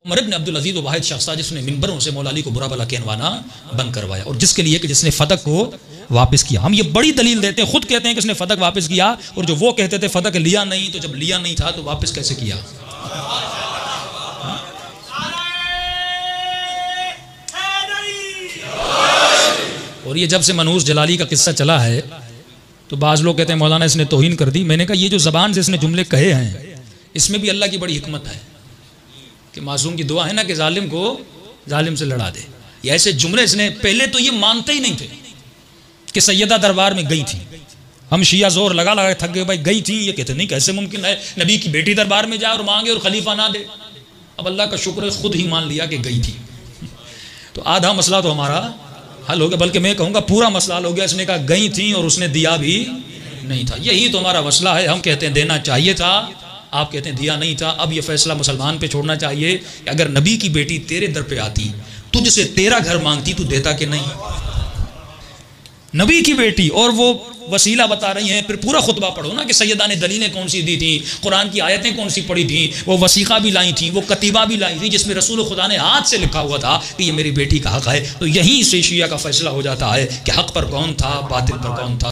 उमर इब्न अब्दुल अजीज वो वाहिद शख्स था जिसने मिंबरों से मौला अली को बुरा भला कहलवाना बंद करवाया, और जिसके लिए कि जिसने फदक को वापस किया। हम ये बड़ी दलील देते हैं, खुद कहते हैं कि इसने फदक वापस किया, और जो वो कहते थे फदक लिया नहीं, तो जब लिया नहीं था तो वापस कैसे किया। और ये जब से मनहूस जलाली का किस्सा चला है तो बाज़ लोग कहते हैं मौलाना इसने तौहीन कर दी। मैंने कहा ये जो ज़बान से इसने जुमले कहे हैं इसमें भी अल्लाह की बड़ी हिकमत है कि मासूम की दुआ है ना कि जालिम को जालिम से लड़ा दे। ये ऐसे जुमले इसने, पहले तो ये मानते ही नहीं थे कि सैयदा दरबार में गई थी। हम शिया जोर लगा लगा थक गए, भाई गई थी, ये कहते नहीं कैसे मुमकिन है नबी की बेटी दरबार में जाए और मांगे और खलीफा ना दे। अब अल्लाह का शुक्र है खुद ही मान लिया कि गई थी, तो आधा मसला तो हमारा हल हो गया, बल्कि मैं कहूँगा पूरा मसला हल हो गया। इसने कहा गई थी और उसने दिया भी नहीं था, यही तो हमारा मसला है। हम कहते हैं देना चाहिए था, आप कहते हैं दिया नहीं था। अब ये फैसला मुसलमान पे छोड़ना चाहिए कि अगर नबी की बेटी तेरे दर पे आती, तुझसे तेरा घर मांगती, तू देता कि नहीं। नबी की बेटी और वो वसीला बता रही हैं, फिर पूरा खुतबा पढ़ो ना कि सैयदा ने दलीलें कौन सी दी थी, कुरान की आयतें कौन सी पढ़ी थी, वो वसीक़ा भी लाई थी, वो कतीबा भी लाई थी जिसमें रसूल खुदा ने हाथ से लिखा हुआ था कि ये मेरी बेटी का हक़ है। तो यहीं से शिया का फैसला हो जाता है कि हक़ पर कौन था, बातिल पर कौन था।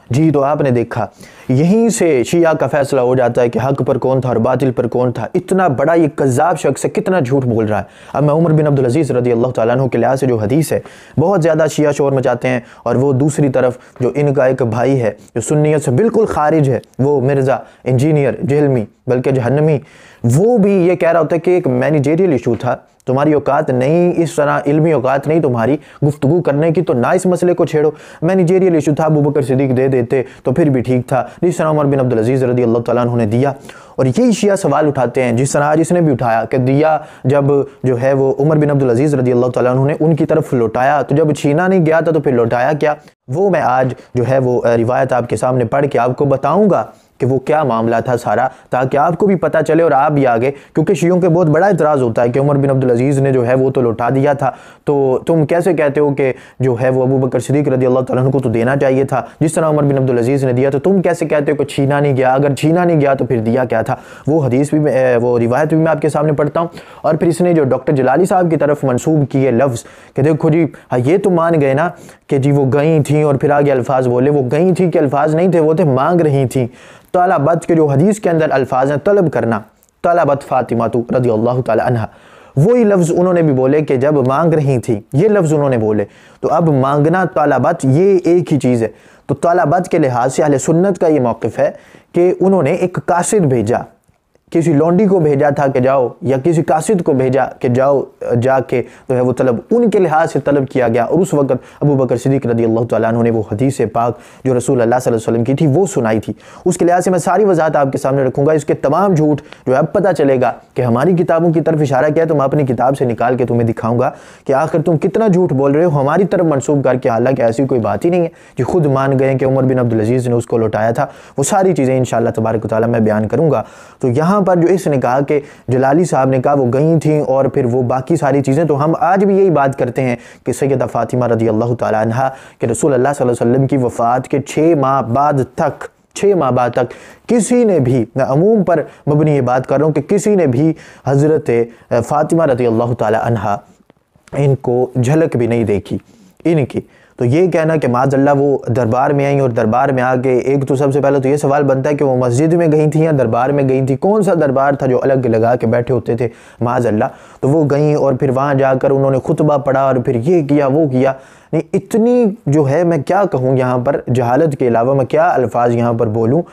जी, तो आपने देखा यहीं से शिया का फैसला हो जाता है कि हक पर कौन था और बातिल पर कौन था। इतना बड़ा ये कज़्ज़ाब शख्स है, कितना झूठ बोल रहा है। अब मैं उमर बिन अब्दुल अजीज़ रज़ी अल्लाह तआला अन्हु के लिहाज से जो हदीस है बहुत ज़्यादा शिया शोर मचाते हैं, और वो दूसरी तरफ जो इनका एक भाई है जो सुन्नियत से बिल्कुल खारिज है, वो मिर्ज़ा इंजीनियर जहलमी बल्कि जहन्नमी, वो भी ये कह रहा होता है कि एक मैनेजरियल इशू था, तुम्हारी औकात नहीं, इस तरह इल्मी औकात नहीं तुम्हारी गुफ्तगू करने की, तो ना इस मसले को छेड़ो। मैनेजरियल इशू था, अबू बकर सिद्दीक दे देते तो फिर भी ठीक था, जिस तरह उमर बिन अब्दुल अजीज़ रज़ी अल्लाह तआला अन्हु ने दिया। और यही शिया सवाल उठाते हैं जिस तरह आज इसने भी उठाया कि दिया जब जो है वो उमर बिन अब्दुल अजीज़ रज़ी अल्लाह तआला अन्हु ने उनकी तरफ लौटाया, तो जब छीना नहीं गया था तो फिर लौटाया क्या। वो मैं आज जो है वो रिवायत आपके सामने पढ़ के आपको बताऊँगा कि वो क्या मामला था सारा, ताकि आपको भी पता चले और आप भी आगे, क्योंकि शियों के बहुत बड़ा इतराज़ होता है कि उमर बिन अब्दुल अजीज़ ने जो है वो तो लौटा दिया था, तो तुम कैसे कहते हो कि जो है वो अबू बकर सिद्दीक रज़ी अल्लाह तआला अन्हु को तो देना चाहिए था जिस तरह उमर बिन अब्दुल अजीज़ ने दिया, तो तुम कैसे कहते हो कि छीना नहीं गया। अगर छीना नहीं गया तो फिर दिया क्या था। वो हदीस भी वो रिवायत भी मैं आपके सामने पढ़ता हूँ। और फिर इसने जो डॉक्टर जलाली साहब की तरफ मनसूब किए लफ्ज़ कि देखो जी हाँ ये तो मान गए ना कि जी वो गई थी, और फिर आगे अल्फाज बोले, वो गई थी कि अल्फाज नहीं थे, वो थे मांग रही थी। तलबत के जो हदीस के अंदर अल्फाज हैं तलब करना, तलबत फातिमा रज़ी अल्लाह तआला अन्हा, वही लफ्ज़ उन्होंने भी बोले कि जब मांग रही थी, ये लफ्ज़ उन्होंने बोले। तो अब मांगना तलबत ये एक ही चीज़ है। तो तलबत के लिहाज से अहले सुन्नत का ये मौक़िफ़ है कि उन्होंने एक कासिद भेजा, किसी लौंडी को भेजा था कि जाओ, या किसी कासिद को भेजा कि जाओ जाके जो है वो तलब, उनके लिहाज से तलब किया गया। और उस वक़्त अबू बकर सिद्दीक रज़ी अल्लाह तआला अन्हु ने वो हदीस पाक जो रसूल अल्लाह सल्लल्लाहु अलैहि वसल्लम की थी वो सुनाई थी। उसके लिहाज से मैं सारी वज़ाहत आपके सामने रखूँगा। इसके तमाम झूठ जो है अब पता चलेगा कि हमारी किताबों की तरफ इशारा किया, तो मैं अपनी किताब से निकाल के तुम्हें दिखाऊँगा कि आखिर तुम कितना झूठ बोल रहे हो हमारी तरफ मनसूब करके, हालांकि ऐसी कोई बात ही नहीं है। जो खुद मान गए कि उमर बिन अब्दुल अजीज़ ने उसको लौटाया था, वो सारी चीज़ें इंशाअल्लाह तबारक व तआला मैं बयान करूँगा। तो यहाँ पर जो इसने कहा कि जलाली साहब ने कहा वो गई थी और फिर वो बाकी सारी चीज़ें, तो हम आज भी यही बात करते हैं कि सैयदा फातिमा रज़ी अल्लाह तआला अन्हा के रसूल अल्लाह सल्लल्लाहु अलैहि वसल्लम की वफ़ात के 6 माह बाद तक किसी ने भी, मैं अमूम पर मबनी ये बात कर रहा हूँ कि किसी ने भी हज़रत फातिमा रज़ी अल्लाह तआला अन्हा इनको झलक भी नहीं देखी इनकी। तो ये कहना कि माज़अल्लाह वो दरबार में आई और दरबार में आके, एक तो सबसे पहले तो ये सवाल बनता है कि वो मस्जिद में गई थी या दरबार में गई थी, कौन सा दरबार था जो अलग लगा के बैठे होते थे माज़अल्लाह। तो वो गई और फिर वहाँ जाकर उन्होंने खुतबा पढ़ा और फिर ये किया वो किया। नहीं, इतनी जो है मैं क्या कहूँ यहाँ पर, जहालत के अलावा मैं क्या अल्फाज यहाँ पर बोलूँ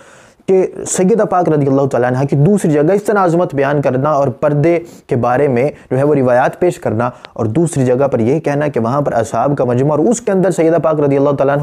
कि सैयदा पाक रज़ी अल्लाह तआला अन्हा की दूसरी जगह इस तरह आज़मत बयान करना और पर्दे के बारे में जो है वो रिवायात पेश करना, और दूसरी जगह पर यह कहना कि वहाँ पर असहाब का मजमा और उसके अंदर सैयदा पाक रज़ी अल्लाह तआला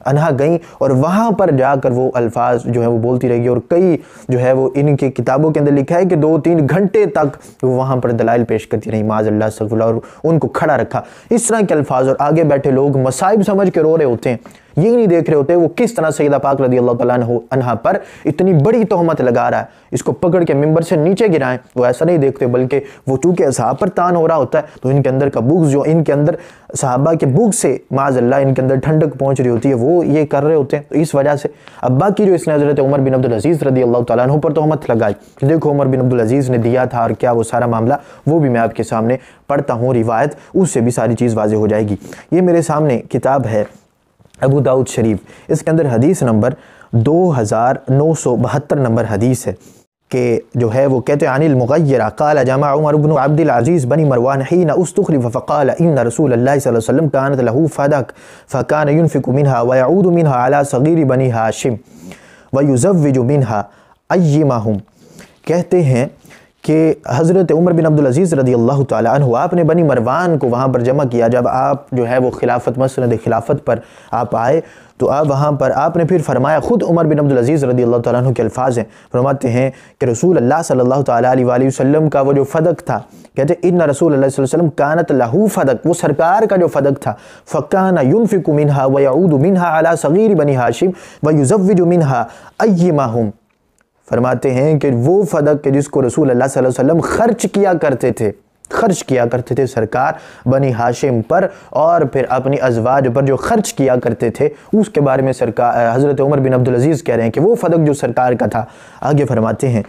अन्हा गई और वहाँ पर जाकर वो अल्फाज जो है वो बोलती रही। और कई जो है वो इनकी किताबों के अंदर लिखा है कि 2-3 घंटे तक वो वहाँ पर दलाइल पेश करती रही माज़अल्लाह अस्तग़फ़िरुल्लाह, और उनको खड़ा रखा। इस तरह के अल्फाज, और आगे बैठे लोग मसाइब समझ के रो रहे होते हैं। ये नहीं देख रहे होते वो किस तरह सैयदा पाक रज़ी अल्लाह तआला अन्हा पर इतनी बड़ी तोहमत लगा रहा है, इसको पकड़ के मिंबर से नीचे गिराएं, वो ऐसा नहीं देखते, बल्कि वो चूंकि असहाब पर तान हो रहा होता है तो इनके अंदर का बुग़्ज़, जो इनके अंदर सहाबा के बुग़्ज़ से माज़अल्लाह इनके अंदर ठंडक पहुँच रही होती है, वो ये कर रहे होते हैं। तो इस वजह से अब बाकी जो इसने हज़रत उमर बिन अब्दुल अज़ीज़ रज़ी अल्लाह तआला अन्हु पर तोहमत लगाई, देखो उमर बिन अब्दुल अज़ीज़ ने दिया था और क्या वो सारा मामला, वो भी मैं आपके सामने पढ़ता हूँ रिवायत, उससे भी सारी चीज़ वाज़ेह हो जाएगी। ये मेरे सामने किताब है अबू दाऊद शरीफ, इसके अंदर हदीस नंबर 2972 नंबर हदीस है कि जो है वो कहते हैं अनिल मुग़य्यरा क़ाल जमा उमर इब्न अब्दुल अज़ीज़ बनी मरवान हीन उस्तख़लिफ़ फ़क़ाल इन्न रसूलल्लाह सल्लल्लाहु अलैहि वसल्लम कानत लहू फ़दक फ़कान युनफ़िक़ु मिन्हा व यऊदु मिन्हा अला सग़ीर बनी हाशिम व युज़व्विजु मिन्हा अय्यिमहुम। कहते हैं कि हज़रत उमर बिन अब्दुल अज़ीज़ रज़ी अल्लाह तआला अन्हु आपने बनी मरवान को वहाँ पर जमा किया। जब आप जो है वो खिलाफत मसनद खिलाफत पर आप आए तो आप वहाँ पर आपने फिर फरमाया, ख़ुद उमर बिन अब्दुल अज़ीज़ रज़ी अल्लाह तआला अन्हु के अल्फाज़ हैं, फरमाते हैं कि रसूल अल्लाह सल्लल्लाहु तआला अलैहि वसल्लम का वो जो फ़दक था, कहते इन्ना रसूल अल्लाह सल्लल्लाहु अलैहि वसल्लम कानत लहू फ़दक, वो सरकार का जो फ़दक था, फ़काना युनफ़िक़ु मिन्हा व यऊदु मिन्हा अला सग़ीर बनी हाशिम व युज़व्विजु मिन्हा अय्यिमहुम। फरमाते हैं कि वो फ़दक के जिसको रसूल अल्लाह सल्लल्लाहु अलैहि वसल्लम खर्च किया करते थे सरकार बनी हाशिम पर, और फिर अपनी अज़वाज पर जो खर्च किया करते थे उसके बारे में सरकार हज़रत उमर बिन अब्दुल अज़ीज़ कह रहे हैं कि वो फ़दक जो सरकार का था। आगे फरमाते हैं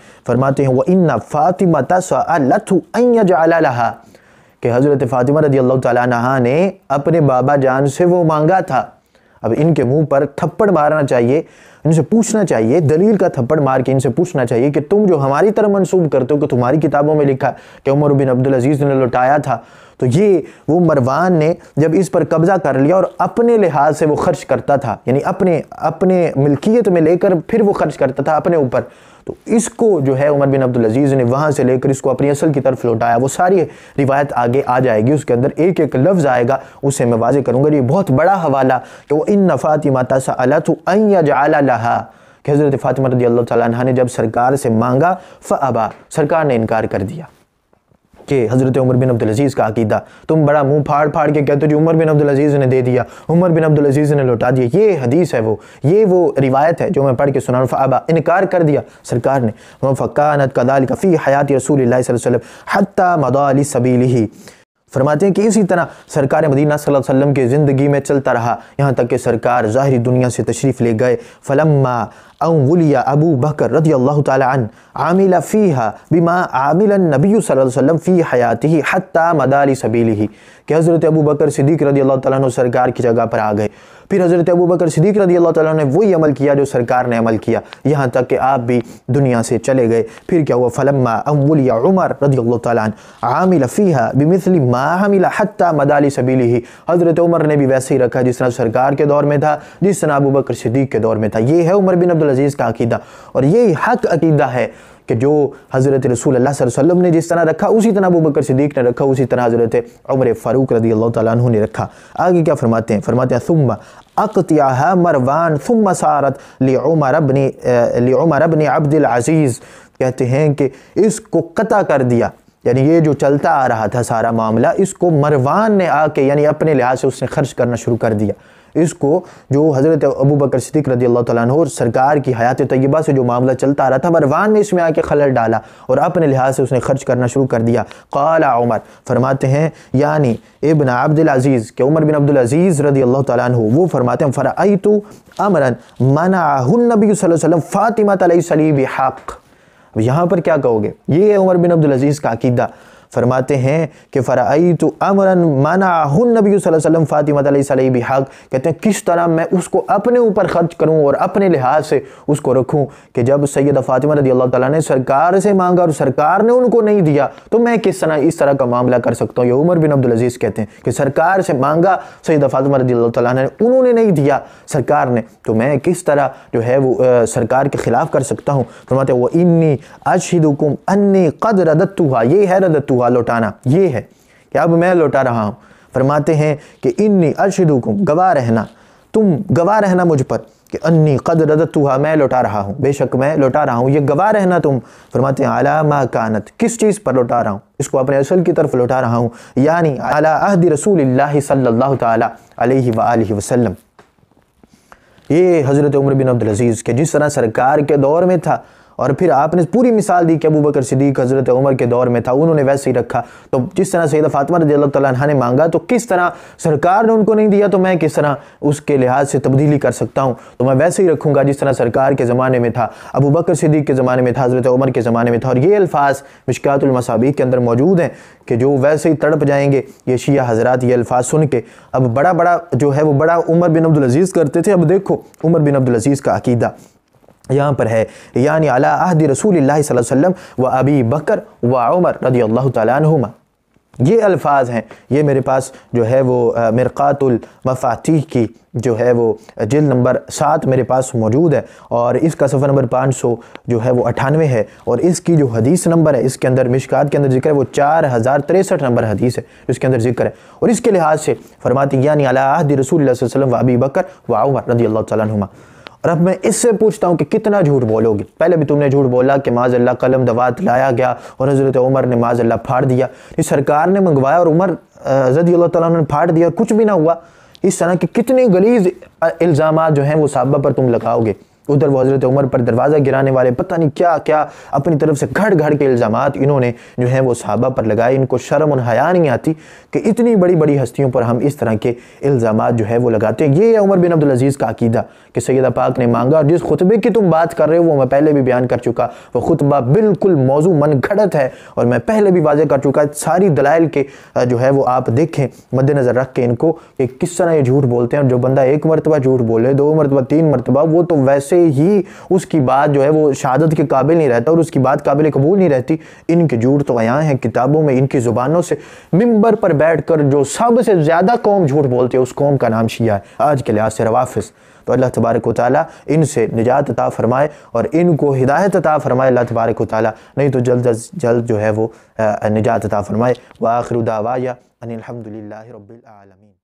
व इन्ना फ़ातिमा सअलतहु अन यजअल लहा, कि हज़रत फ़ातिमा रज़ी अल्लाह तआला अन्हा ने अपने बाबा जान से वो मांगा था। अब इनके मुंह पर थप्पड़ मारना चाहिए, इनसे पूछना चाहिए, दलील का थप्पड़ मार के इनसे पूछना चाहिए कि तुम जो हमारी तरह मंसूब करते हो कि तुम्हारी किताबों में लिखा कि उमर बिन अब्दुल अज़ीज़ ने लौटाया था, तो ये वो मरवान ने जब इस पर कब्ज़ा कर लिया और अपने लिहाज से वो खर्च करता था, यानी अपने मिल्कियत में लेकर फिर वो खर्च करता था अपने ऊपर, तो इसको जो है उमर बिन अब्दुल अज़ीज़ ने वहाँ से लेकर इसको अपनी असल की तरफ लौटाया। वो सारी रिवायत आगे आ जाएगी, उसके अंदर एक एक लफ्ज़ आएगा, उसे मैं वाज़ेह करूँगा। ये बहुत बड़ा हवाला कि वो इन्ना फ़ातिमा सअलतहु अन यजअल लहा, कि हज़रत फ़ातिमा रज़ी अल्लाह तआला अन्हा ने जब सरकार से मांगा फ़अबा, सरकार ने इनकार कर दिया। कि हज़रत उमर बिन अब्दुल अज़ीज़ का अकीदा, तुम बड़ा मुंह फाड़ के कहते हो उमर बिन अब्दुल अज़ीज़ ने दे दिया, उमर बिन अब्दुल अज़ीज़ ने लौटा दिया। ये हदीस है, ये वो रिवायत है जो मैं पढ़ के सुना रहा हूँ। फ़अबा, इनकार कर दिया सरकार ने। फ़कानत कज़ालिका फ़ी हयात रसूलिल्लाह सल्लल्लाहु अलैहि वसल्लम हत्ता मदा लिसबीलिही। फरमाते हैं कि इसी तरह सरकार मदीना सल्लल्लाहु अलैहि वसल्लम की ज़िंदगी में चलता रहा, यहाँ तक कि सरकार ज़ाहिरी दुनिया से तशरीफ़ ले गए। फ़लम्मा अवलिया अबू बकर रज़ियल्लाहु तआला अन्हु आमिला फ़ीहा बिमा आमिला नबी सल्लल्लाहु अलैहि वसल्लम फ़ी हयातिही हत्ता मदा लिसबीलिही, कि हज़रत अबू बकर सिद्दीक़ रज़ियल्लाहु तआला अन्हु सरकार की जगह पर आ गए। फिर हज़रत अबू बकर सिद्दीक़ रज़ियल्लाहु तआला अन्हु ने वही अमल किया जो सरकार ने अमल किया, यहाँ तक कि आप भी दुनिया से चले गए। फिर क्या हुआ, फ़लम्मा अवलिया उमर रज़ियल्लाहु तआला अन्हु आमिला फ़ीहा बिमिस्लि मा आमिला हत्ता मदा लिसबीलिही, हज़रत उमर ने भी वैसे ही रखा जिस तरह सरकार के दौर में था, जिस तरह अबू बकर सिद्दीक़ के दौर में था। ये है उमर बिन अब्दुल अज़ीज़ का अकीदा, और यही हक अकीदा है कि जो हज़रत रसूलुल्लाह सल्लल्लाहु अलैहि वसल्लम ने जिस तरह रखा उसी तरह अबू बकर सिद्दीक़ ने रखा, उसी तरह हज़रत उमर फ़ारूक रज़ियल्लाहु तआला अन्हु ने रखा। आगे क्या फरमाते हैं सुम्मा अक़तियाहा मरवान सुम्मा सारत लिउमर इब्न अब्दुल अज़ीज़, कहते हैं कि इसको कता कर दिया, यानी ये जो चलता आ रहा था सारा मामला, इसको मरवान ने आके यानी अपने लिहाज से उसने खर्च करना शुरू कर दिया। इसको जो हज़रत अबू बकर सिद्दीक़ रज़ियल्लाहु तआला अन्हु और सरकार की हयात तय्यबा से जो मामला चलता आ रहा था, मरवान ने इसमें आके खलल डाला और अपने लिहाज से उसने खर्च करना शुरू कर दिया। क़ाला उमर, फरमाते हैं यानी इब्न अब्दुल अज़ीज़ के उमर बिन अब्दुल अज़ीज़ रज़ियल्लाहु तआला अन्हु, वो फरमाते हैं फ़रअयतु अमरन मनाअहु नबी सल्लल्लाहु अलैहि वसल्लम फ़ातिमा लैसा ली बिहक़। अब यहाँ पर क्या कहोगे, ये है उमर बिन अब्दुल अज़ीज़ का अकीदा। फरमाते हैं कि फ़रअयतु अमरन मनाअहु नबी सल्लल्लाहु अलैहि वसल्लम फ़ातिमा लैसा ली बिहक़, कहते हैं किस तरह मैं उसको अपने ऊपर खर्च करूँ और अपने लिहाज से उसको रखूँ कि जब सैयदा फ़ातिमा रज़ियल्लाहु तआला ने सरकार से मांगा और सरकार ने उनको नहीं दिया, तो मैं किस तरह इस तरह का मामला कर सकता हूँ। ये उमर बिन अब्दुल अज़ीज़ कहते हैं कि सरकार से मांगा सैयदा फ़ातिमा रज़ियल्लाहु तआला ने, उन्होंने नहीं दिया सरकार ने, तो मैं किस तरह जो है वो सरकार के ख़िलाफ़ कर सकता हूँ। फरमाते हैं व इन्नी अशहिदुकुम अन्नी क़द रदत्तुहा, ये है रदत्तुहा लौटाना, ये है कि अब मैं लौटा रहा हूँ। फरमाते हैं कि इन्नी अशहिदुकुम, गवाह रहना, तुम गवाह रहना मुझ पर कि अन्नी क़द रदत्तुहा, मैं लौटा रहा हूँ, बेशक मैं लौटा रहा हूँ, ये गवाह रहना तुम। फरमाते हैं अला मा कानत, किस चीज़ पर लौटा रहा हूँ, इसको अपने असल की तरफ लौटा रहा हूँ, यानी अला अहदी रसूलिल्लाह सल्लल्लाहु तआला अलैहि व आलिहि वसल्लम, ये हज़रत उमर बिन अब्दुल अज़ीज़ के जिस तरह सरकार के दौर में था, और फिर आपने पूरी मिसाल दी कि अबू बकर सिद्दीक हज़रत उमर के दौर में था, उन्होंने वैसे ही रखा। तो जिस तरह सैयदा फातिमा रज़ियल्लाहु तआला अन्हा ने मांगा, तो किस तरह सरकार ने उनको नहीं दिया, तो मैं किस तरह उसके लिहाज से तब्दीली कर सकता हूँ। तो मैं वैसे ही रखूँगा जिस तरह सरकार के ज़माने में था, अबू बकर सिद्दीक के ज़माने में था, हज़रत उमर के ज़माने में था। और ये अल्फाज मिशकातुल मसाबीह के अंदर मौजूद हैं कि जो वैसे ही तड़प जाएंगे ये शिया हज़रात ये अल्फाज सुन के। अब बड़ा जो है वो बड़ा उमर बिन अब्दुल अज़ीज़ करते थे। अब देखो उमर बिन अब्दुल अज़ीज़ का अकीदा यहाँ पर है, यानी अला अहदी रसूलिल्लाह सल्लल्लाहु अलैहि वसल्लम व अबी बकर व उमर रज़ियल्लाहु तआला अन्हुमा। ये अल्फाज हैं, ये मेरे पास जो है वो मिरक़ातुल मफ़ातीह की जो है वो जिल्द नंबर 7 मेरे पास मौजूद है, और इसका सफ़ा नंबर 500 जो है वो 98 है, और इसकी जो हदीस नंबर है इसके अंदर मिशकात के अंदर जिक्र है वो 4063 नंबर हदीस है जिसके अंदर जिक्र है। और इसके लिहाज से फरमाती यानी अला अहदी रसूलिल्लाह सल्लल्लाहु अलैहि वसल्लम व अबी बकर व उमर रज़ियल्लाहु तआला अन्हुमा। और अब मैं इससे पूछता हूँ कि कितना झूठ बोलोगे। पहले भी तुमने झूठ बोला कि माज़अल्लाह कलम दवात लाया गया और हज़रत उमर ने माज़अल्लाह फाड़ दिया, इस सरकार ने मंगवाया और उमर रज़ियल्लाहु तआला अन्हु ने फाड़ दिया, कुछ भी ना हुआ। इस तरह के कितने गलीज़ इल्ज़ामात जो हैं वो सहाबा पर तुम लगाओगे। उधर वो हज़रत उमर पर दरवाज़ा गिराने वाले पता नहीं क्या क्या अपनी तरफ से घड़ घड़ के इल्ज़ामात इन्होंने जो है वो सहाबा पर लगाए। इनको शर्म और हया नहीं आती कि इतनी बड़ी बड़ी हस्तियों पर हम इस तरह के इल्ज़ामात जो है वो लगाते हैं। ये है उमर बिन अब्दुल अज़ीज़ का अकीदा कि सैयदा पाक ने मांगा। और जिस खुतबे की तुम बात कर रहे हो वो मैं पहले भी बयान कर चुका, वो खुतबा बिल्कुल मौजू मन घड़त है, और मैं पहले भी वाज़ेह कर चुका। सारी दलाइल के जो है वो आप देखें मद्देनज़र रख के इनको कि किस तरह ये झूठ बोलते हैं। और जो बंदा एक मरतबा झूठ बोले, 2 मरतबा, 3 मरतबा, वो तो वैसे ही उसकी बात जो है वो शहादत के काबिल नहीं रहता और उसकी बात काबिल कबूल नहीं रहती। इनके झूठ तो अयां हैं किताबों में, इनकी ज़ुबानों से मिंबर पर बैठकर जो सबसे ज़्यादा कौम झूठ बोलते हैं उस कौम का नाम शिया है आज के लिहाज से, रवाफिज़। तो अल्लाह तबारक व तआला इनसे निजात अता फरमाए और इनको हिदायत अता फरमाए अल्लाह तबारक व तआला, नहीं तो जल्द अज जल्द जो है वो निजात अता फरमाए। व आखिरु दावाया अनिल हम्दुलिल्लाहि रब्बिल आलमीन।